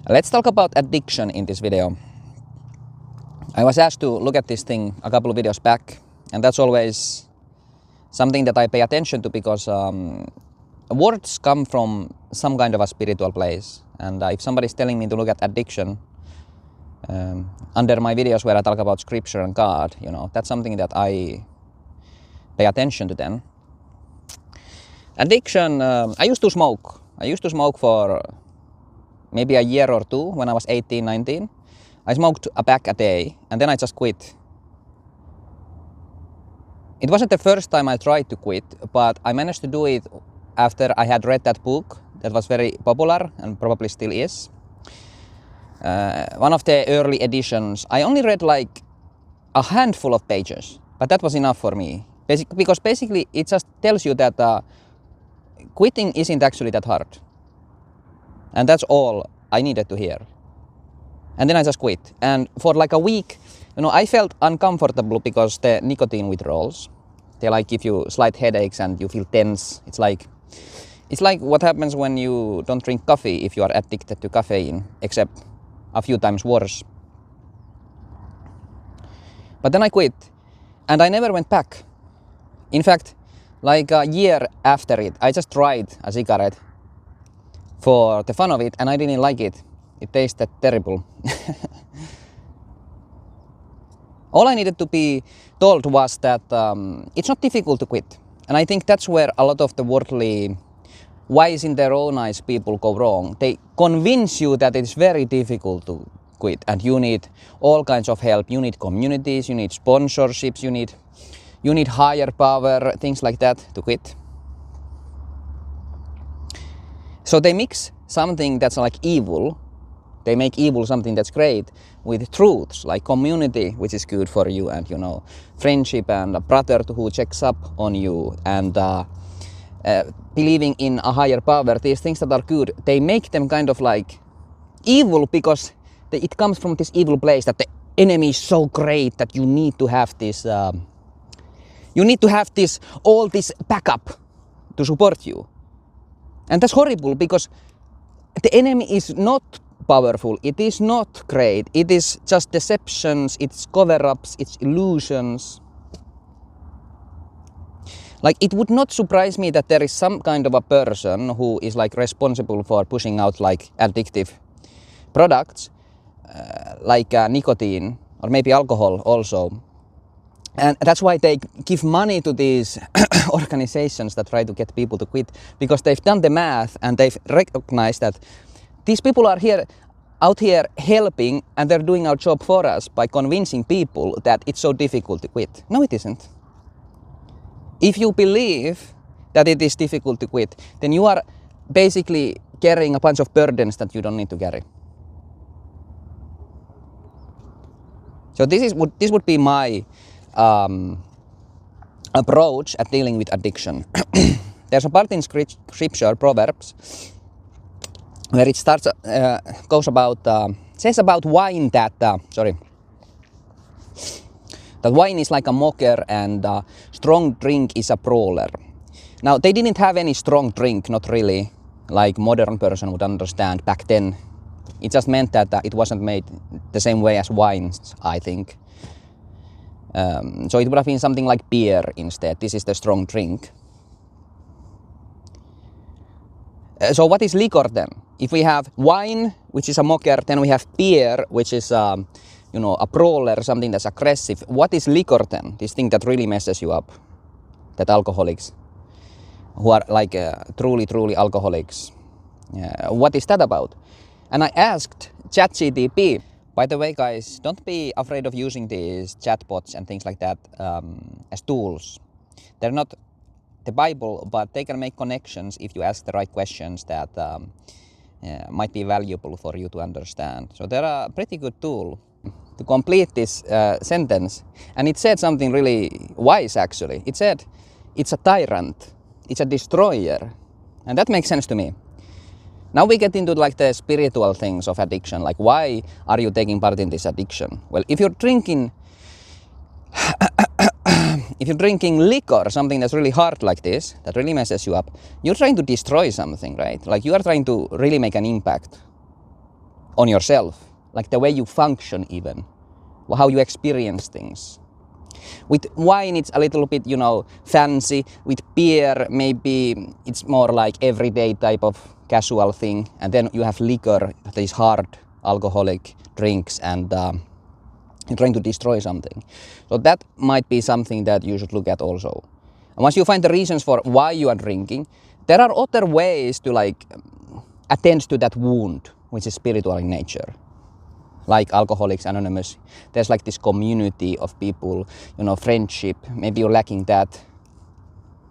Let's talk about addiction in this video. I was asked to look at this thing a couple of videos back, and that's always something that I pay attention to because words come from some kind of a spiritual place. And if somebody's telling me to look at addiction under my videos where I talk about scripture and God, that's something that I pay attention to then. Addiction, I used to smoke. I used to smoke for maybe a year or two when I was 18, 19. I smoked a pack a day and then I just quit. It wasn't the first time I tried to quit, but I managed to do it after I had read that book that was very popular and probably still is. One of the early editions, I only read like a handful of pages, but that was enough for me. Because basically it just tells you that quitting isn't actually that hard. And that's all I needed to hear. And then I just quit. And for like a week, I felt uncomfortable because the nicotine withdrawals, they like give you slight headaches and you feel tense. It's like what happens when you don't drink coffee if you are addicted to caffeine, except a few times worse. But then I quit and I never went back. In fact, like a year after it, I just tried a cigarette for the fun of it and I didn't like it. It tasted terrible. All I needed to be told was that it's not difficult to quit. And I think that's where a lot of the worldly, wise in their own eyes people go wrong. They convince you that it's very difficult to quit and you need all kinds of help. You need communities, you need sponsorships, you need higher power, things like that to quit. So they mix something that's like evil, they make evil something that's great with truths like community, which is good for you, and friendship and a brother who checks up on you, and believing in a higher power. These things that are good, they make them kind of like evil because it comes from this evil place that the enemy is so great that you need to have this all this backup to support you. And that's horrible because the enemy is not powerful, it is not great, it is just deceptions, it's cover-ups, it's illusions. Like, it would not surprise me that there is some kind of a person who is like responsible for pushing out like addictive products, like nicotine or maybe alcohol also. And that's why they give money to these organizations that try to get people to quit, because they've done the math and they've recognized that these people are out here helping, and they're doing our job for us by convincing people that it's so difficult to quit. No, it isn't. If you believe that it is difficult to quit, then you are basically carrying a bunch of burdens that you don't need to carry. So this would be my approach at dealing with addiction. There's a part in scripture, Proverbs, where it says about wine that wine is like a mocker and strong drink is a brawler. Now, they didn't have any strong drink, not really, like modern person would understand back then. It just meant that it wasn't made the same way as wines, I think. So it would have been something like beer instead. This is the strong drink. So what is liquor then? If we have wine, which is a mocker, then we have beer, which is a brawler, something that's aggressive. What is liquor then? This thing that really messes you up. That alcoholics, who are like truly alcoholics. What is that about? And I asked ChatGPT. By the way, guys, don't be afraid of using these chatbots and things like that as tools. They're not the Bible, but they can make connections if you ask the right questions that might be valuable for you to understand. So they're a pretty good tool to complete this sentence. And it said something really wise, actually. It said, it's a tyrant, it's a destroyer. And that makes sense to me. Now we get into like the spiritual things of addiction, like why are you taking part in this addiction? Well, if you're drinking liquor, something that's really hard like this, that really messes you up, you're trying to destroy something, right? Like you are trying to really make an impact on yourself, like the way you function even, how you experience things. With wine it's a little bit, fancy. With beer maybe it's more like everyday type of casual thing. And then you have liquor, these hard alcoholic drinks, and you're trying to destroy something. So that might be something that you should look at also. And once you find the reasons for why you are drinking, there are other ways to attend to that wound, which is spiritual in nature. Like Alcoholics Anonymous, there's like this community of people, friendship. Maybe you're lacking that.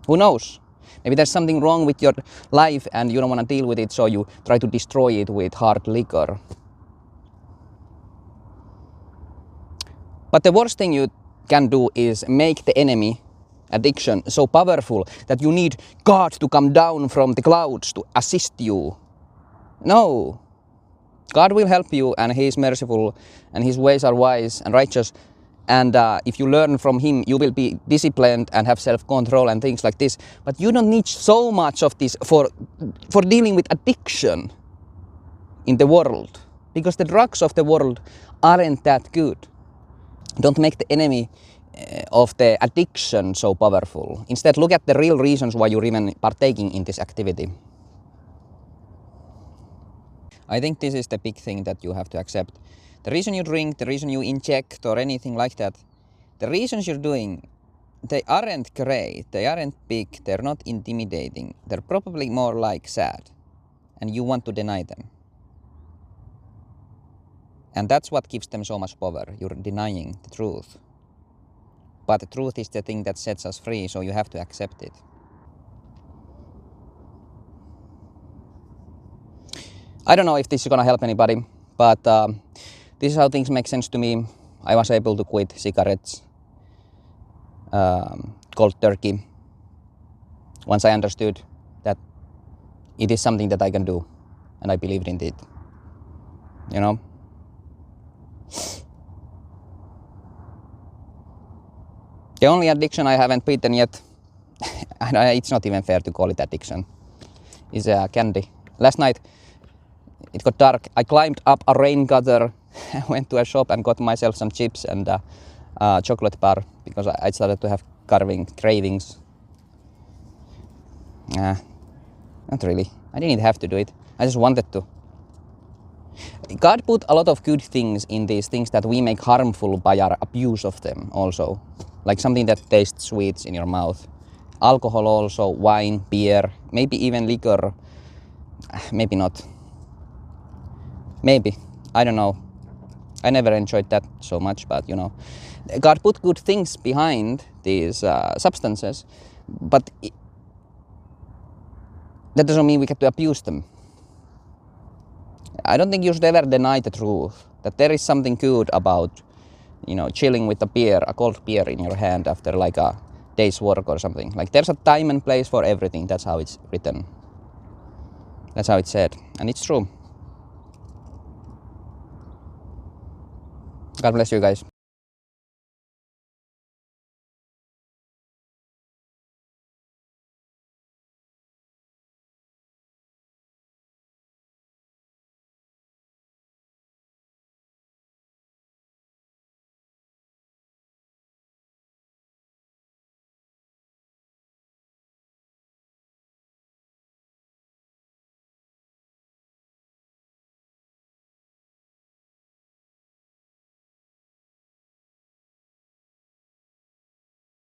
Who knows? Maybe there's something wrong with your life and you don't want to deal with it, so you try to destroy it with hard liquor. But the worst thing you can do is make the enemy, addiction, so powerful that you need God to come down from the clouds to assist you. No. God will help you, and He is merciful, and His ways are wise and righteous. And if you learn from Him, you will be disciplined and have self-control and things like this. But you don't need so much of this for dealing with addiction in the world. Because the drugs of the world aren't that good. Don't make the enemy of the addiction so powerful. Instead, look at the real reasons why you're even partaking in this activity. I think this is the big thing that you have to accept. The reason you drink, the reason you inject or anything like that, the reasons you're doing, they aren't great, they aren't big, they're not intimidating. They're probably more like sad, and you want to deny them. And that's what gives them so much power. You're denying the truth. But the truth is the thing that sets us free, so you have to accept it. I don't know if this is gonna help anybody, but this is how things make sense to me. I was able to quit cigarettes, cold turkey, once I understood that it is something that I can do, and I believed in it. The only addiction I haven't beaten yet, and it's not even fair to call it addiction, is candy. Last night, it got dark. I climbed up a rain gutter, went to a shop and got myself some chips and a chocolate bar because I started to have cravings. Not really. I didn't have to do it. I just wanted to. God put a lot of good things in these things that we make harmful by our abuse of them also. Like something that tastes sweet in your mouth. Alcohol also, wine, beer, maybe even liquor. Maybe not. Maybe. I don't know. I never enjoyed that so much, but God put good things behind these substances, but that doesn't mean we get to abuse them. I don't think you should ever deny the truth, that there is something good about, chilling with a cold beer in your hand after like a day's work or something. Like there's a time and place for everything. That's how it's written. That's how it's said. And it's true. God bless you guys.